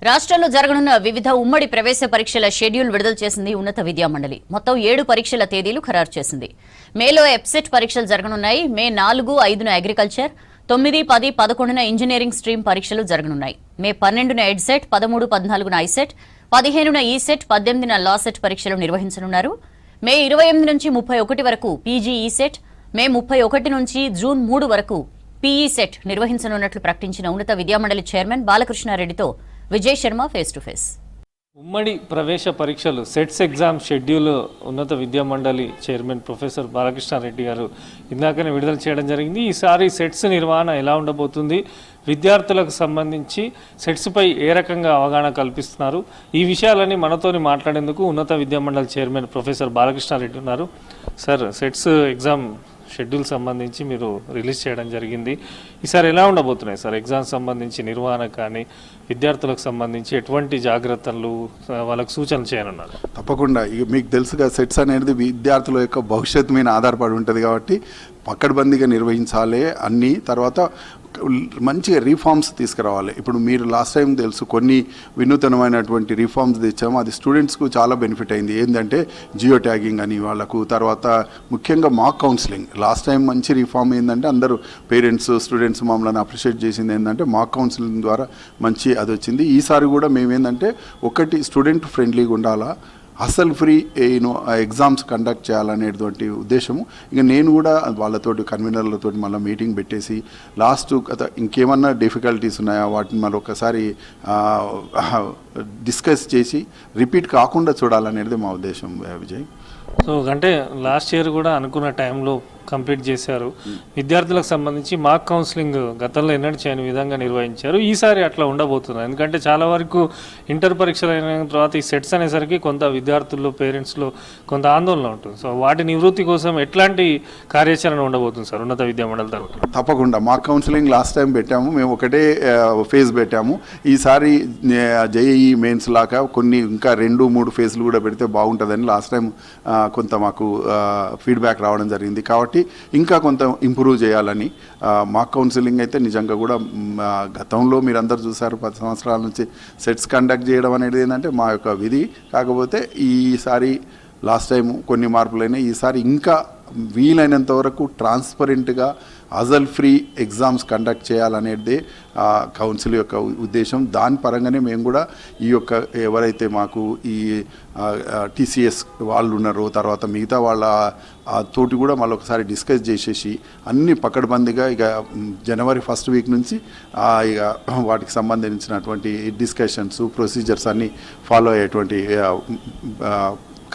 రాష్ట్రంలో జరగనున్న వివిధ ఉమ్మడి ప్రవేశ పరీక్షల షెడ్యూల్ విడుదల చేసింది ఉన్నత విద్యామండలి. మొత్తం 7 పరీక్షల తేదీలు ఖరారు చేసింది. మేలో ఎప్సెట్ పరీక్షలు జరగనున్నాయి. మే 4, 5న అగ్రికల్చర్, 9, 10, 11న ఇంజనీరింగ్ స్ట్రీమ్ పరీక్షలు జరగనున్నాయి. మే 12న ఎడ్సెట్, 13, 14న ఐసెట్, 15న ఈసెట్, 18న లాసెట్ పరీక్షలు నిర్వహించనున్నారు. మే 28 నుంచి 31 వరకు పీజీ ఈసెట్, మే 31 నుంచి జూన్ 3 వరకు పీఈ సెట్ నిర్వహించనున్నట్లు ప్రకటించిన ఉన్నత విద్యామండలి చైర్మన్ బాలకృష్ణారెడ్డితో Vijay Sharma face to face. ఉమ్మడి ప్రవేశ పరీక్షలు సెట్స్ ఎగ్జామ్ షెడ్యూల్ ఉన్నత విద్యామండలి చైర్మన్ ప్రొఫెసర్ బాలకృష్ణారెడ్డి గారు ఇందాకనే విడుదల చేయడం జరిగింది. ఈసారి సెట్స్ నిర్వహణ ఎలా ఉండబోతుంది, విద్యార్థులకు సంబంధించి సెట్స్పై ఏ రకంగా అవగాహన కల్పిస్తున్నారు, ఈ విషయాలన్నీ మనతోని మాట్లాడేందుకు ఉన్నత విద్యామండలి చైర్మన్ ప్రొఫెసర్ బాలకృష్ణారెడ్డి ఉన్నారు. సార్, సెట్స్ ఎగ్జామ్ షెడ్యూల్ సంబంధించి మీరు రిలీజ్ చేయడం జరిగింది. ఈసారి ఎలా ఉండబోతున్నాయి సార్ ఎగ్జామ్స్ సంబంధించి నిర్వహణ కానీ, విద్యార్థులకు సంబంధించి ఎటువంటి జాగ్రత్తలు వాళ్ళకు సూచనలు చేయనున్నారు? తప్పకుండా. మీకు తెలుసుగా, సెట్స్ అనేది విద్యార్థుల యొక్క భవిష్యత్తు మీద ఆధారపడి ఉంటుంది కాబట్టి పక్కడబందీగా నిర్వహించాలి అన్నీ. తర్వాత మంచిగా రీఫార్మ్స్ తీసుకురావాలి. ఇప్పుడు మీరు లాస్ట్ టైం తెలుసు కొన్ని వినూతనమైనటువంటి రీఫార్మ్స్ తెచ్చాము. అది స్టూడెంట్స్కు చాలా బెనిఫిట్ అయింది. ఏంటంటే జియో ట్యాగింగ్ అని వాళ్ళకు, తర్వాత ముఖ్యంగా మాక్ కౌన్సిలింగ్. లాస్ట్ టైం మంచి రీఫార్మ్ ఏంటంటే అందరూ పేరెంట్స్, స్టూడెంట్స్ మమ్మల్ని అప్రిషియేట్ చేసింది ఏంటంటే మాక్ కౌన్సిలింగ్ ద్వారా మంచి అది వచ్చింది. ఈసారి కూడా మేమేంటంటే ఒకటి స్టూడెంట్ ఫ్రెండ్లీగా ఉండాలా, అసలు ఫ్రీ ఎగ్జామ్స్ కండక్ట్ చేయాలనేటువంటి ఉద్దేశము. ఇక నేను కూడా వాళ్ళతోటి కన్వీనర్లతో మళ్ళీ మీటింగ్ పెట్టేసి లాస్ట్ ఇంకేమన్నా డిఫికల్టీస్ ఉన్నాయా వాటిని మళ్ళీ ఒకసారి డిస్కస్ చేసి రిపీట్ కాకుండా చూడాలనేది మా ఉద్దేశం విజయ్. సో అంటే లాస్ట్ ఇయర్ కూడా అనుకున్న టైంలో కంప్లీట్ చేశారు. విద్యార్థులకు సంబంధించి మాక్ కౌన్సిలింగ్ గతంలో ఎన్నడూ చేయని విధంగా నిర్వహించారు. ఈసారి అట్లా ఉండబోతున్నారు. ఎందుకంటే చాలా వరకు ఇంటర్ పరీక్షలు అయిన తర్వాత ఈ సెట్స్ అనేసరికి కొంత విద్యార్థుల్లో, పేరెంట్స్లో కొంత ఆందోళన ఉంటుంది. సో వాటి నివృత్తి కోసం ఎట్లాంటి కార్యాచరణ ఉండబోతుంది సార్ ఉన్నత విద్యామండలి తరఫున? తప్పకుండా. మాక్ కౌన్సిలింగ్ లాస్ట్ టైం పెట్టాము, మేము ఒకటే ఫేజ్ పెట్టాము. ఈసారి జేఈఈ మెయిన్స్ లాగా కొన్ని ఇంకా 2-3 ఫేజ్లు కూడా పెడితే బాగుంటుందని లాస్ట్ టైం కొంత మాకు ఫీడ్బ్యాక్ రావడం జరిగింది. కాబట్టి ఇంకా కొంత ఇంప్రూవ్ చేయాలని మాక్ కౌన్సిలింగ్ అయితే నిజంగా కూడా గతంలో మీరందరూ చూసారు 10 సంవత్సరాల నుంచి సెట్స్ కండక్ట్ చేయడం అనేది ఏంటంటే మా యొక్క విధి. కాకపోతే ఈసారి లాస్ట్ టైం కొన్ని మార్పులైనా ఈసారి ఇంకా వీలైనంత వరకు ట్రాన్స్పరెంట్గా అజల్ ఫ్రీ ఎగ్జామ్స్ కండక్ట్ చేయాలనేది కౌన్సిల్ యొక్క ఉద్దేశం. దాని పరంగానే మేము కూడా ఈ యొక్క ఎవరైతే మాకు ఈ టీసీఎస్ వాళ్ళు ఉన్నారో, తర్వాత మిగతా వాళ్ళ తోటి కూడా మళ్ళీ ఒకసారి డిస్కస్ చేసేసి అన్ని పకడ్బందీగా ఇక జనవరి 1st వీక్ నుంచి ఇక వాటికి సంబంధించినటువంటి డిస్కషన్స్, ప్రొసీజర్స్ అన్నీ ఫాలో అయ్యేటువంటి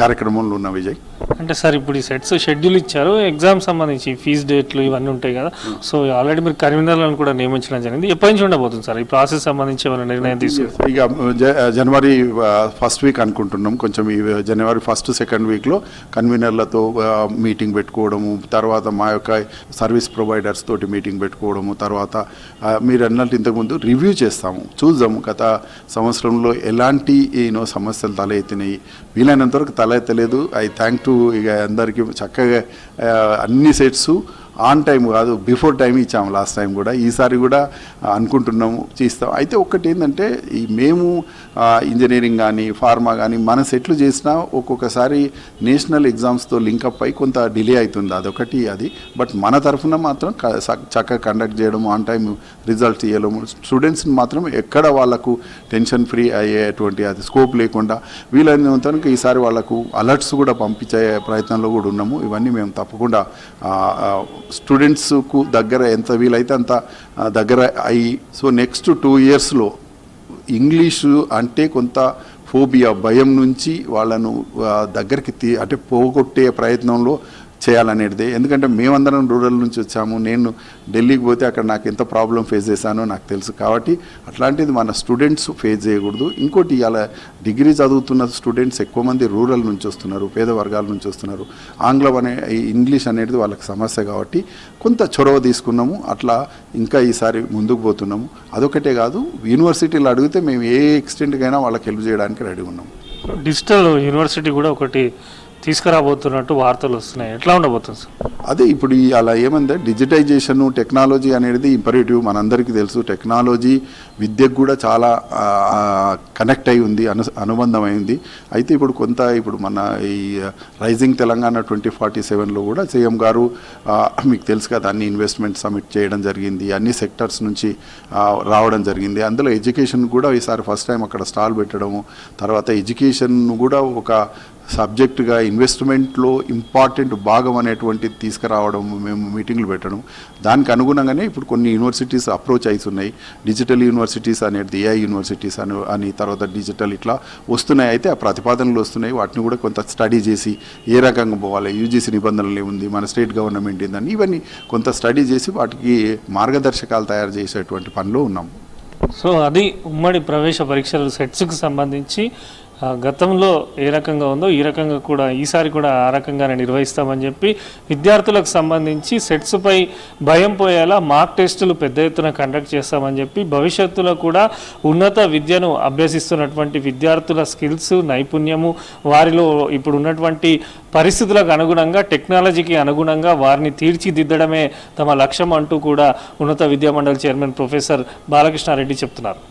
కార్యక్రమంలో ఉన్న విజయ్. అంటే సార్ ఇప్పుడు ఈ సెట్స్ షెడ్యూల్ ఇచ్చారు, ఎగ్జామ్ సంబంధించి ఫీజు డేట్లు ఇవన్నీ ఉంటాయి కదా. సో ఆల్రెడీ మీరు కన్వీనర్లను కూడా నియమించడం జరిగింది. ఎప్పటి నుంచి ఉండబోతుంది సార్ ఈ ప్రాసెస్ సంబంధించి ఏమైనా నిర్ణయం తీసుకుంటారు? ఇక జనవరి 1st వీక్ అనుకుంటున్నాం. కొంచెం ఈ జనవరి 1st, 2nd వీక్లో కన్వీనర్లతో మీటింగ్ పెట్టుకోవడము, తర్వాత మా యొక్క సర్వీస్ ప్రొవైడర్స్ తోటి మీటింగ్ పెట్టుకోవడము, తర్వాత మీరు అన్నట్టు ఇంతకుముందు రివ్యూ చేస్తాము, చూద్దాము గత సంవత్సరంలో ఎలాంటి సమస్యలు తలెత్తినాయి. వీలైనంత వరకు తలెత్తలేదు. ఐ థ్యాంక్ టు ఇక అందరికీ చక్కగా అన్ని సెట్స్ ఆన్ టైం కాదు, బిఫోర్ టైం ఇచ్చాము లాస్ట్ టైం కూడా. ఈసారి కూడా అనుకుంటున్నాము చేస్తాం. అయితే ఒక్కటి ఏంటంటే ఈ మేము ఇంజనీరింగ్ కానీ, ఫార్మా కానీ మన సెట్లు చేసినా ఒక్కొక్కసారి నేషనల్ ఎగ్జామ్స్తో లింకప్ అయి కొంత డిలే అవుతుంది. అదొకటి అది. బట్ మన తరఫున మాత్రం చక్కగా కండక్ట్ చేయడం, ఆన్ టైం రిజల్ట్స్ ఇవ్వడము, స్టూడెంట్స్ని మాత్రం ఎక్కడ వాళ్ళకు టెన్షన్ ఫ్రీ అయ్యేటువంటి అది స్కోప్ లేకుండా వీలైనంత వరకు ఈసారి వాళ్ళకు అలర్ట్స్ కూడా పంపించే ప్రయత్నంలో కూడా ఉన్నాము. ఇవన్నీ మేము తప్పకుండా స్టూడెంట్స్కు దగ్గర ఎంత వీలైతే అంత దగ్గర అయ్యి, సో నెక్స్ట్ 2 yearsలో ఇంగ్లీషు అంటే కొంత ఫోబియా, భయం నుంచి వాళ్ళను దగ్గరికి అంటే పోగొట్టే ప్రయత్నంలో చేయాలనేది. ఎందుకంటే మేమందరం రూరల్ నుంచి వచ్చాము. నేను ఢిల్లీకి పోతే అక్కడ నాకు ఎంత ప్రాబ్లం ఫేస్ చేశానో నాకు తెలుసు. కాబట్టి అట్లాంటిది మన స్టూడెంట్స్ ఫేస్ చేయకూడదు. ఇంకోటి ఇలా డిగ్రీ చదువుతున్న స్టూడెంట్స్ ఎక్కువ మంది రూరల్ నుంచి వస్తున్నారు, పేద వర్గాల నుంచి వస్తున్నారు. ఆంగ్లం ఇంగ్లీష్ అనేది వాళ్ళకి సమస్య కాబట్టి కొంత చొరవ తీసుకున్నాము. అట్లా ఇంకా ఈసారి ముందుకు పోతున్నాము. అదొకటే కాదు, యూనివర్సిటీలు అడిగితే మేము ఏ ఎక్స్టెంట్కైనా వాళ్ళకి హెల్ప్ చేయడానికి రెడీ ఉన్నాము. డిజిటల్ యూనివర్సిటీ కూడా ఒకటి తీసుకురాబోతున్నట్టు వార్తలు వస్తున్నాయి. ఎట్లా ఉండబోతుంది సార్? అదే ఇప్పుడు అలా ఏమంటే డిజిటైజేషన్ టెక్నాలజీ అనేది ఇంపరేటివ్. మనందరికీ తెలుసు టెక్నాలజీ విద్యకు కూడా చాలా కనెక్ట్ అయి ఉంది, అనుబంధం అయింది. అయితే ఇప్పుడు మన ఈ రైజింగ్ తెలంగాణ 2047లో కూడా సీఎం గారు మీకు తెలుసు కదా అన్ని ఇన్వెస్ట్మెంట్ సమిట్ చేయడం జరిగింది, అన్ని సెక్టర్స్ నుంచి రావడం జరిగింది. అందులో ఎడ్యుకేషన్ కూడా ఈసారి ఫస్ట్ టైం అక్కడ స్టాల్ పెట్టడము, తర్వాత ఎడ్యుకేషన్ కూడా ఒక సబ్జెక్టుగా ఇన్వెస్ట్మెంట్లో ఇంపార్టెంట్ భాగం అనేటువంటిది తీసుకురావడం, మేము మీటింగ్లు పెట్టడం. దానికి అనుగుణంగానే ఇప్పుడు కొన్ని యూనివర్సిటీస్ అప్రోచ్ అవుతున్నాయి. డిజిటల్ యూనివర్సిటీస్ అనేది ఏఐ యూనివర్సిటీస్ అని తర్వాత డిజిటల్ ఇట్లా వస్తున్నాయి. అయితే ఆ ప్రతిపాదనలు వస్తున్నాయి. వాటిని కూడా కొంత స్టడీ చేసి ఏ రకంగా పోవాలి, యూజీసీ నిబంధనలు ఏముంది, మన స్టేట్ గవర్నమెంట్ ఏందని ఇవన్నీ కొంత స్టడీ చేసి వాటికి మార్గదర్శకాలు తయారు చేసేటువంటి పనిలో ఉన్నాం. సో అది ఉమ్మడి ప్రవేశ పరీక్షలు సెట్స్కి సంబంధించి గతంలో ఏ రకంగా ఉందో ఈ రకంగా కూడా ఈసారి కూడా ఆ రకంగానే నిర్వహిస్తామని చెప్పి విద్యార్థులకు సంబంధించి సెట్స్పై భయం పోయేలా మాక్ టెస్టులు పెద్ద ఎత్తున కండక్ట్ చేస్తామని చెప్పి భవిష్యత్తులో కూడా ఉన్నత విద్యను అభ్యసిస్తున్నటువంటి విద్యార్థుల స్కిల్స్, నైపుణ్యము, వారిలో ఇప్పుడు ఉన్నటువంటి పరిస్థితులకు అనుగుణంగా, టెక్నాలజీకి అనుగుణంగా వారిని తీర్చిదిద్దడమే తమ లక్ష్యం అంటూ కూడా ఉన్నత విద్యామండలి చైర్మన్ ప్రొఫెసర్ బాలకృష్ణారెడ్డి చెప్తున్నారు.